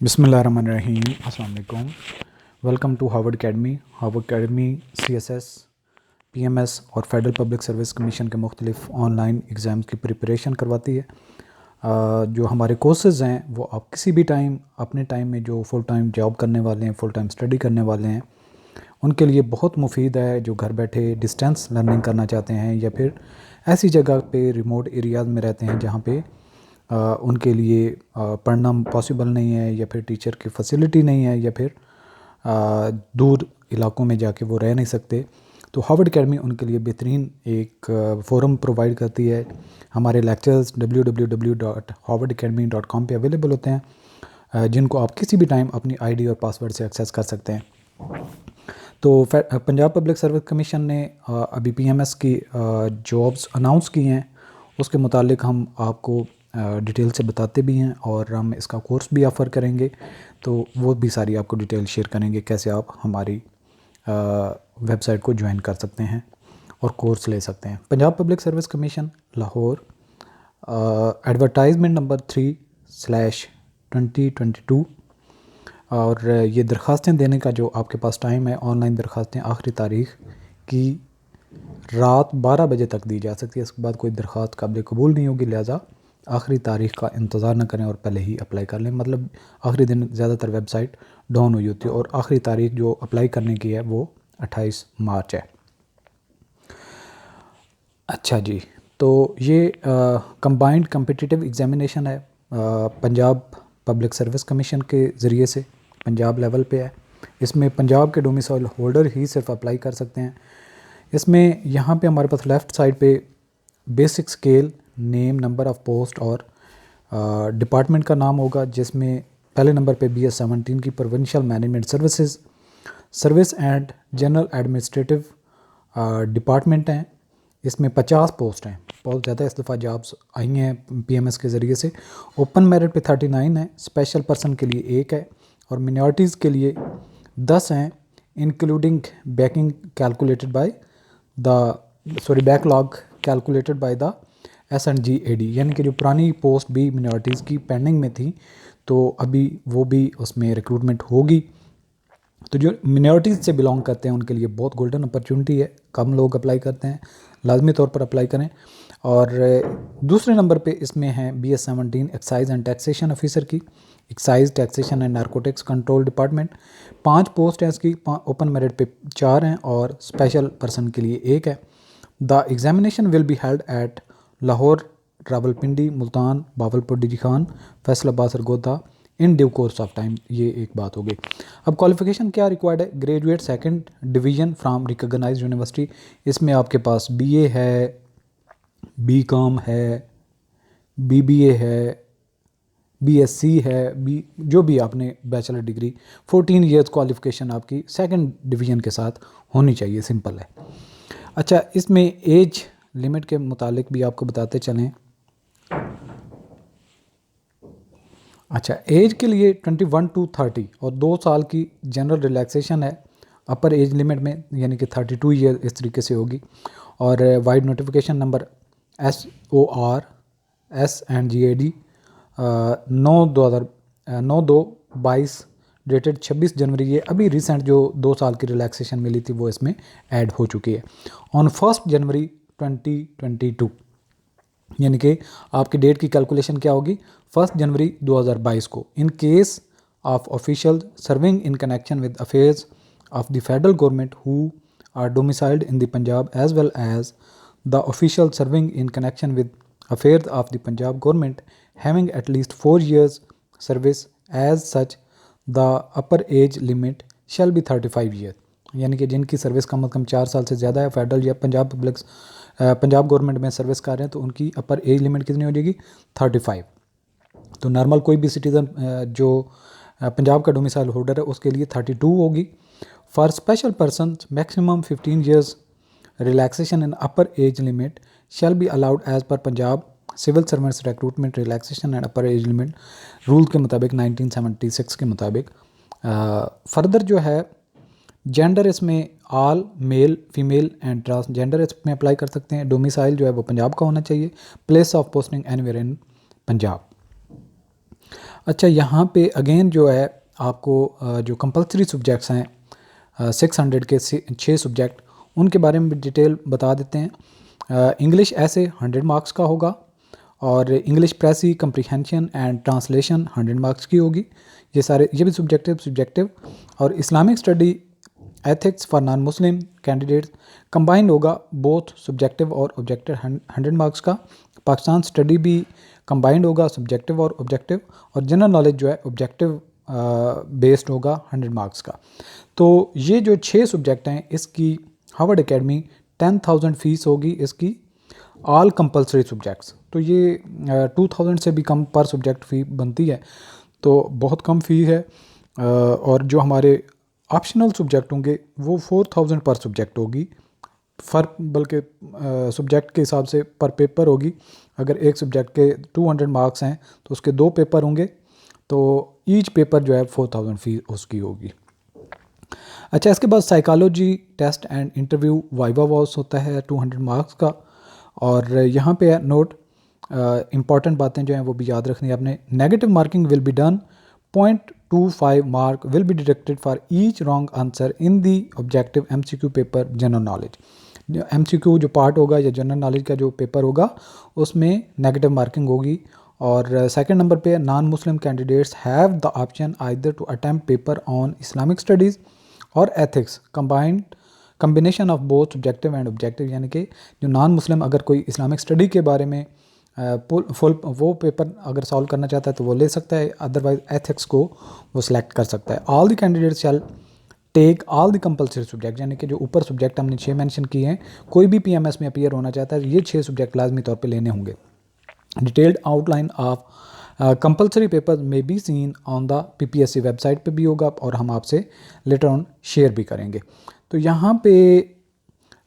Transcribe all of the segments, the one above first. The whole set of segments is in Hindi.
बिस्मिल्लाहिर्रहमानिर्रहीम। अस्सलाम वालेकुम। Welcome to Harvard academy CSS, PMS और फेडरल पब्लिक सर्विस कमीशन के मुख्तलिफ ऑनलाइन एग्ज़ाम्स की प्रिपरेशन करवाती है। जो हमारे कोर्सेज़ हैं वो आप किसी भी टाइम अपने टाइम में जो फुल टाइम जॉब करने वाले हैं, फुल टाइम स्टडी करने वाले हैं, उनके लिए बहुत मुफीद है। जो घर बैठे डिस्टेंस लर्निंग करना चाहते हैं या फिर ऐसी जगह पे रिमोट एरियाज़ में रहते हैं जहाँ पे उनके लिए पढ़ना पॉसिबल नहीं है या फिर टीचर की फैसिलिटी नहीं है या फिर दूर इलाकों में जाके वो रह नहीं सकते, तो हार्वर्ड अकेडमी उनके लिए बेहतरीन एक फ़ोरम प्रोवाइड करती है। हमारे लेक्चर्स www.harvardacademy.com पे अवेलेबल होते हैं, जिनको आप किसी भी टाइम अपनी आईडी और पासवर्ड से एक्सेस कर सकते हैं। तो पंजाब पब्लिक सर्विस कमीशन ने अभी PMS की जॉब्स अनाउंस की हैं, उसके मुतालिक हम आपको डिटेल से बताते भी हैं और हम इसका कोर्स भी ऑफ़र करेंगे, तो वो भी सारी आपको डिटेल शेयर करेंगे कैसे आप हमारी वेबसाइट को ज्वाइन कर सकते हैं और कोर्स ले सकते हैं। Punjab public service commission Lahore, advertisement number 3/2022। और ये दरख्वास्तें देने का जो आपके पास टाइम है, ऑनलाइन दरख्वास्तें आखिरी तारीख़ की रात 12 बजे तक दी जा सकती है। इसके बाद कोई दरख्वास्त काबिल कबूल नहीं होगी, लिहाजा आखिरी तारीख़ का इंतज़ार न करें और पहले ही अप्लाई कर लें। मतलब आखिरी दिन ज़्यादातर वेबसाइट डाउन हुई होती है और आखिरी तारीख़ जो अप्लाई करने की है वो 28 मार्च है। अच्छा जी, तो ये कंबाइंड कम्पिटिटिव एग्ज़ामिनेशन है, पंजाब पब्लिक सर्विस कमीशन के ज़रिए से पंजाब लेवल पे है। इसमें पंजाब के डोमिसाइल होल्डर ही सिर्फ अप्लाई कर सकते हैं। इसमें यहाँ पे हमारे पास लेफ़्ट साइड पे basic scale, name, number of post और डिपार्टमेंट का नाम होगा, जिसमें पहले नंबर पे BS-17 की provincial management services, service and general administrative department हैं। इसमें 50 पोस्ट हैं, बहुत ज़्यादा इस दफ़ा जॉब्स आई हैं PMS के ज़रिए से। ओपन मेरिट पे 39 है, स्पेशल पर्सन के लिए 1 है और मिनॉरिटीज़ के लिए 10 हैं, including banking calculated by backlog calculated by the SNGAD, यानी कि जो पुरानी पोस्ट भी मिनॉरिटीज़ की पेंडिंग में थी, तो अभी वो भी उसमें रिक्रूटमेंट होगी। तो जो मिनॉरिटीज़ से बिलोंग करते हैं उनके लिए बहुत गोल्डन अपॉर्चुनिटी है, कम लोग अप्लाई करते हैं, लाजमी तौर पर अप्लाई करें। और दूसरे नंबर पे इसमें है BS-17 excise and taxation officer की, excise taxation and narcotics control department. 5 post हैं इसकी, ओपन मेरिट पे 4 हैं और स्पेशल पर्सन के लिए 1 है। The examination will be held at Lahore, Rawalpindi, Multan, Bahawalpur, DG Khan, Faisalabad, Sargodha in due course of time. ये एक बात हो गई। अब क्वालिफिकेशन क्या रिक्वायर्ड है? Graduate second division from recognised university. इसमें आपके पास BA है, BCom है, BBA है, BSc है, जो भी आपने बैचलर डिग्री, 14 ईयर्स क्वालिफिकेशन आपकी सेकंड डिवीज़न के साथ होनी चाहिए, सिंपल है। अच्छा, इसमें एज लिमिट के मुतालिक भी आपको बताते चलें। अच्छा, एज के लिए 21 to 30 और 2 साल की जनरल रिलैक्सेशन है अपर एज लिमिट में, यानी कि 32 ईयर इस तरीके से होगी। और wide notification number SOR SNGAD 9/2/22 dated 26 जनवरी। ये अभी रिसेंट जो 2 साल की रिलैक्सेशन मिली थी वो इसमें ऐड हो चुकी है ऑन 1 जनवरी 2022। यानी कि आपकी डेट की कैलकुलेशन क्या होगी? 1 जनवरी 2022 को। In case of official serving in connection with affairs of the federal government who are domiciled in the Punjab as well as the official serving in connection with affairs of the Punjab government having at least 4 years service as such the upper age limit shall be 35 year. यानी कि जिनकी सर्विस कम से कम 4 साल से ज़्यादा है, फेडरल या पंजाब गवर्नमेंट में सर्विस कर रहे हैं, तो उनकी अपर एज लिमिट कितनी हो जाएगी? 35। तो नॉर्मल कोई भी सिटीज़न जो पंजाब का डोमिसाइल होल्डर है उसके लिए 32 होगी। For special person maximum 15 years relaxation in upper age limit shall be allowed as per Punjab civil servants recruitment relaxation and upper age limit rule के मुताबिक 1976 के मुताबिक। फर्दर जो है जेंडर, इसमें all mail, female and transgender इसमें अप्लाई कर सकते हैं। डोमिसाइल जो है वो पंजाब का होना चाहिए। Place of posting anywhere in Punjab. अच्छा, यहाँ पे अगेन जो है आपको जो कंपलसरी सब्जेक्ट्स हैं 600 के 6 सब्जेक्ट, उनके बारे में डिटेल बता देते हैं। इंग्लिश ऐसे 100 मार्क्स का होगा, और English precis comprehension and translation 100 marks की होगी। ये भी सब्जेक्टिव। और Islamic study, ethics for non Muslim candidates combined होगा, बोथ सब्जेक्टिव और ऑब्जेक्टिव 100 मार्क्स का। पाकिस्तान स्टडी भी कंबाइंड होगा, सब्जेक्टिव और ऑब्जेक्टिव। और जनरल नॉलेज जो है ऑब्जेक्टिव बेस्ड होगा 100 मार्क्स का। तो ये जो 6 सब्जेक्ट हैं, इसकी हार्वर्ड एकेडमी 10,000 फ़ीस होगी इसकी, ऑल कंपलसरी सब्जेक्ट्स। तो ये 2,000 से भी कम पर सब्जेक्ट फ़ी बनती है, तो बहुत कम फ़ी है। और जो हमारे ऑप्शनल सब्जेक्ट होंगे वो 4,000 पर सब्जेक्ट होगी, फ़र्क बल्कि सब्जेक्ट के हिसाब से पर पेपर होगी। अगर एक सब्जेक्ट के 200 मार्क्स हैं तो उसके 2 पेपर होंगे, तो ईच पेपर जो है 4,000 फ़ी उसकी होगी। अच्छा, इसके बाद psychology test and interview viva voce होता है 200 मार्क्स का। और यहाँ पे है नोट, इम्पॉर्टेंट बातें जो हैं वो भी याद रखनी है आपने। Negative marking will be done, 0.25 mark will be deducted for each wrong answer in the objective MCQ paper general knowledge. जो MCQ जो पार्ट होगा या जनरल नॉलेज का जो पेपर होगा उसमें नेगेटिव मार्किंग होगी। और सेकंड नंबर पे non Muslim candidates have the option either to attempt paper on Islamic studies और ethics combination of both subjective and objective. यानी कि जो नॉन मुस्लिम अगर कोई इस्लामिक स्टडी के बारे में फुल वो पेपर अगर सॉल्व करना चाहता है तो वो ले सकता है, अदरवाइज एथिक्स को वो सिलेक्ट कर सकता है। All the candidates shall take all the compulsory subject, यानी कि जो ऊपर सब्जेक्ट हमने 6 मेंशन किए हैं, कोई भी PMS में अपीयर होना चाहता है ये 6 सब्जेक्ट लाजमी तौर पे लेने होंगे। Detailed outline of compulsory paper में be seen on the PPSC website पे भी होगा, और हम आपसे लेटर ऑन शेयर भी करेंगे। तो यहाँ पे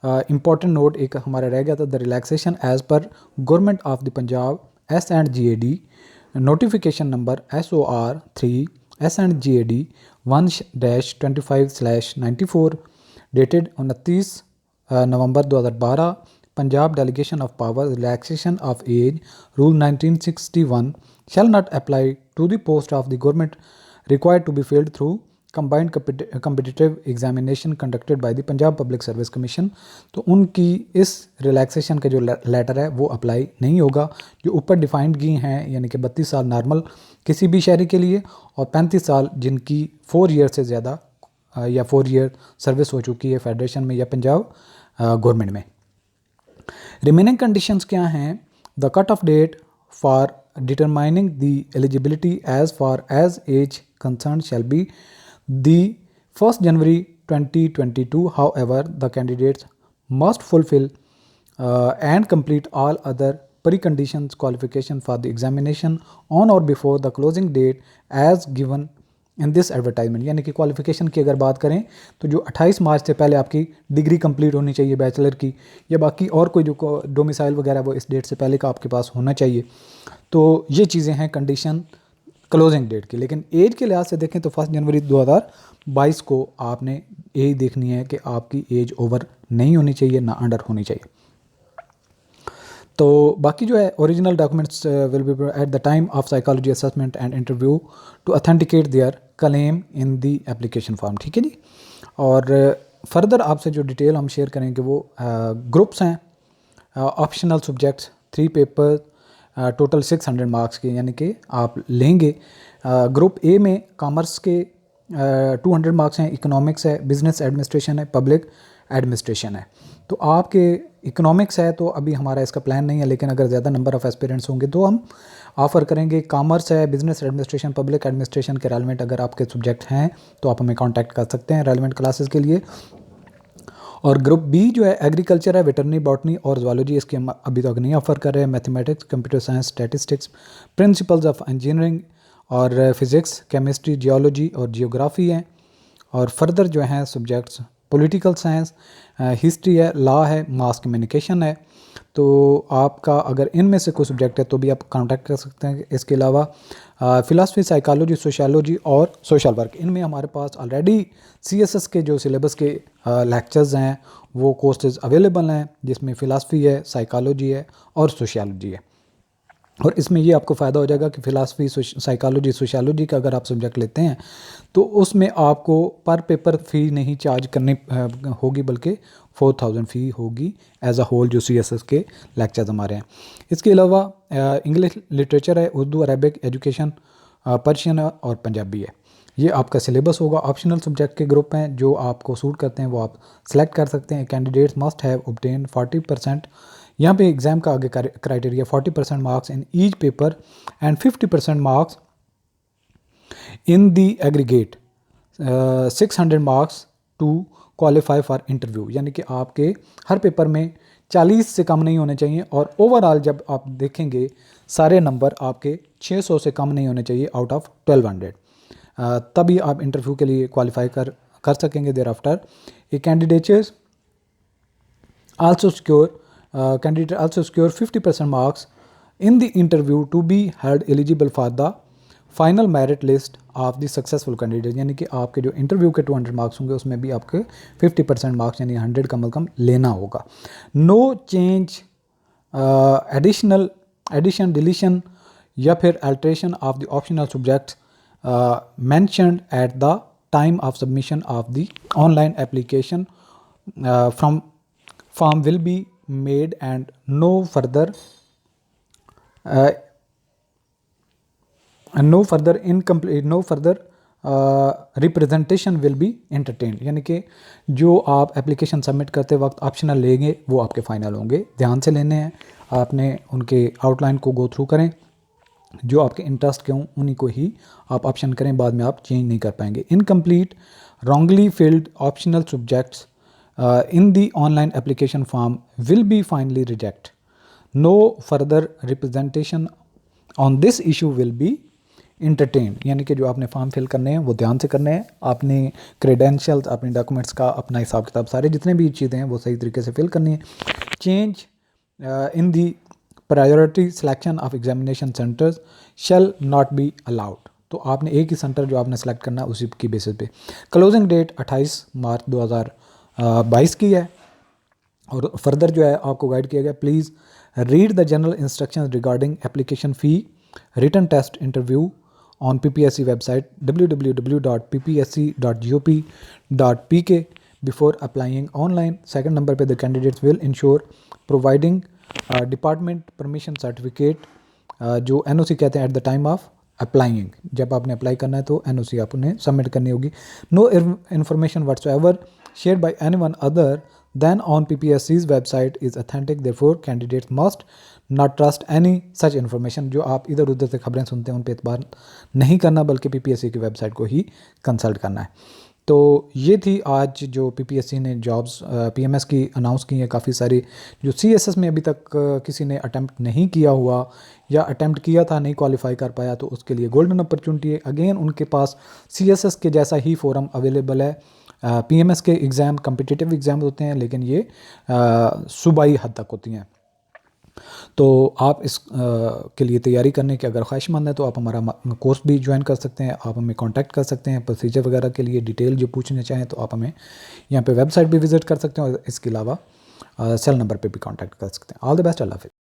इम्पॉर्टेंट नोट एक हमारा रह गया था, the relaxation as per government of the Punjab S&GAD notification number SOR 3 S&GAD 1-25/94 dated 29 November 2012। Punjab delegation of power relaxation of age rule 1961 shall not apply to the post of the government required to be filled through combined competitive examination conducted by the Punjab public service commission. तो उनकी इस रिलैक्सेशन का जो लेटर है वो अप्लाई नहीं होगा। जो ऊपर डिफाइंड की हैं, यानी कि 32 साल नॉर्मल किसी भी शहरी के लिए, और 35 साल जिनकी 4 ईयर से ज़्यादा या 4 ईयर सर्विस हो चुकी है फेडरेशन में या पंजाब गवर्नमेंट में। रिमेनिंग कंडीशंस क्या हैं? The cut off date for determining the eligibility age far as age concern shall be the 1 January 2022। However the candidates must fulfil and complete all other preconditions qualification for the examination on or before the closing date as given in this advertisement। यानी कि क्वालिफिकेशन की अगर बात करें तो जो 28 मार्च से पहले आपकी डिग्री कंप्लीट होनी चाहिए बैचलर की, या बाकी और कोई जो डोमिसाइल वगैरह वो इस डेट से पहले का आपके पास होना चाहिए। तो ये चीज़ें हैं कंडीशन क्लोजिंग डेट की। लेकिन एज के लिहाज से देखें तो 1 जनवरी 2022 को आपने यही देखनी है कि आपकी एज ओवर नहीं होनी चाहिए, ना अंडर होनी चाहिए। तो बाकी जो है original documents will be at the time of psychology assessment and interview to authenticate their claim in the application form. ठीक है जी। और फर्दर आपसे जो डिटेल हम शेयर करेंगे वो ग्रुप्स हैं, optional subjects 3 paper total 600 marks के, यानी कि आप लेंगे। ग्रुप ए में कॉमर्स के 200 मार्क्स हैं, इकोनॉमिक्स है, बिजनेस एडमिनिस्ट्रेशन है, पब्लिक एडमिनिस्ट्रेशन है। तो आपके इकोनॉमिक्स है तो अभी हमारा इसका प्लान नहीं है, लेकिन अगर ज़्यादा नंबर ऑफ़ एस्पिरेंट्स होंगे तो हम ऑफ़र करेंगे। कॉमर्स है, बिजनेस एडमिनिस्ट्रेशन, पब्लिक एडमिनिस्ट्रेशन के रेलेवेंट अगर आपके सब्जेक्ट हैं तो आप हमें कांटेक्ट कर सकते हैं रेलेवेंट क्लासेस के लिए। और ग्रुप बी जो है एग्रीकल्चर है, वेटरनरी, बॉटनी और जूलॉजी, इसके हम अभी तक नहीं ऑफ़र कर रहे हैं। Mathematics, computer science, statistics, principles of engineering और फिज़िक्स, केमिस्ट्री, जियोलॉजी और जियोग्राफी हैं। और फर्दर जो हैं सब्जेक्ट्स पॉलिटिकल साइंस, हिस्ट्री है, लॉ है, मास कम्युनिकेशन है। तो आपका अगर इनमें से कोई सब्जेक्ट है तो भी आप कांटेक्ट कर सकते हैं। इसके अलावा फ़िलासफ़ी, साइकोलॉजी, सोशियोलॉजी और सोशल वर्क, इनमें हमारे पास ऑलरेडी CSS के जो सिलेबस के लेक्चर्स हैं वो कोर्सेज अवेलेबल हैं, जिसमें फ़िलासफ़ी है, साइकोलॉजी है और सोशियोलॉजी है। और इसमें ये आपको फ़ायदा हो जाएगा कि फ़िलासफ़ी, साइकोलॉजी, सोशियोलॉजी का अगर आप सब्जेक्ट लेते हैं तो उसमें आपको पर पेपर फ़ी नहीं चार्ज करनी होगी, बल्कि 4000 फ़ी होगी एज अ होल जो CSS के लेक्चर्स हमारे हैं। इसके अलावा इंग्लिश लिटरेचर है, उर्दू, अरबिक, एजुकेशन, पर्शियन और पंजाबी है। ये आपका सिलेबस होगा। ऑप्शनल सब्जेक्ट के ग्रुप हैं जो आपको सूट करते हैं वो आप सेलेक्ट कर सकते हैं। कैंडिडेट्स मस्ट हैव ऑब्टेन 40%, यहाँ पे एग्ज़ाम का आगे criteria 40% marks in each paper and 50% marks in the aggregate 600 marks to qualify for interview. यानी कि आपके हर पेपर में 40 से कम नहीं होने चाहिए, और ओवरऑल जब आप देखेंगे सारे नंबर आपके 600 से कम नहीं होने चाहिए आउट ऑफ 1200, तभी आप इंटरव्यू के लिए क्वालिफाई कर सकेंगे। Thereafter a candidates also secure candidate also secure 50% marks in the interview to be held eligible for the final merit list of the successful candidate. यानी कि आपके जो इंटरव्यू के 200 मार्क्स होंगे उसमें भी आपके 50% मार्क्स यानी 100 कम लेना होगा। नो चेंज, एडिशन, डिलीशन या फिर alteration of the optional subjects mentioned at the time of submission of the online application from form will be made, and no further representation will be entertain. यानी कि जो आप एप्लीकेशन सबमिट करते वक्त ऑप्शनल लेंगे वो आपके फाइनल होंगे। ध्यान से लेने हैं, आपने उनके आउटलाइन को गो थ्रू करें, जो आपके इंटरेस्ट के हों उन्हीं को ही आप ऑप्शन करें, बाद में आप चेंज नहीं कर पाएंगे। Incomplete, wrongly filled optional subjects in the online application form will be finally reject. No further representation on this issue will be entertain. यानी कि जो आपने फॉर्म फिल करने हैं वो ध्यान से करने हैं, अपने क्रेडेंशियल्स, अपने डॉक्यूमेंट्स का अपना हिसाब किताब, सारे जितने भी चीज़ें हैं वो सही तरीके से फिल करनी है। Change in the priority selection of examination centres shall not be allowed. तो आपने एक ही सेंटर जो आपने सेलेक्ट करना है उसी की बेसिस पे। क्लोजिंग डेट 28 मार्च 2022 की है। और फर्दर जो है आपको गाइड किया गया, please read the general instructions regarding application fee, written test, interview on PPSC website www.ppsc.gop.pk before applying online. Second number पे the candidates will ensure providing department permission certificate जो NOC कहते हैं at the time of applying। जब आपने अप्लाई करना है तो NOC आप उन्हें सबमिट करनी होगी। No information whatsoever shared by anyone other than on PPSC's website is authentic, therefore candidates must not trust any such information। जो आप इधर उधर से खबरें सुनते हैं उन पर एतबार नहीं करना, बल्कि PPSC की वेबसाइट को ही कंसल्ट करना है। तो ये थी आज जो PPSC ने जॉब्स PMS की अनाउंस की हैं काफ़ी सारी। जो CSS में अभी तक किसी ने अटैम्प्ट नहीं किया हुआ या अटैम्प्ट किया था नहीं क्वालिफाई कर पाया, तो उसके लिए गोल्डन अपॉर्चुनिटी है। अगेन उनके पास CSS के जैसा ही फोरम अवेलेबल है। PMS के एग्ज़ाम कम्पिटिटिव एग्ज़ाम होते हैं, लेकिन ये सूबाई हद तक होती हैं। तो आप इस के लिए तैयारी करने के अगर ख्वाहिशमंद है तो आप हमारा कोर्स भी ज्वाइन कर सकते हैं। आप हमें कांटेक्ट कर सकते हैं प्रोसीजर वगैरह के लिए डिटेल जो पूछना चाहें, तो आप हमें यहाँ पे वेबसाइट भी विज़िट कर सकते हैं, और इसके अलावा सेल नंबर पे भी कांटेक्ट कर सकते हैं। ऑल द बेस्ट, अल्लाह हाफ़िज़।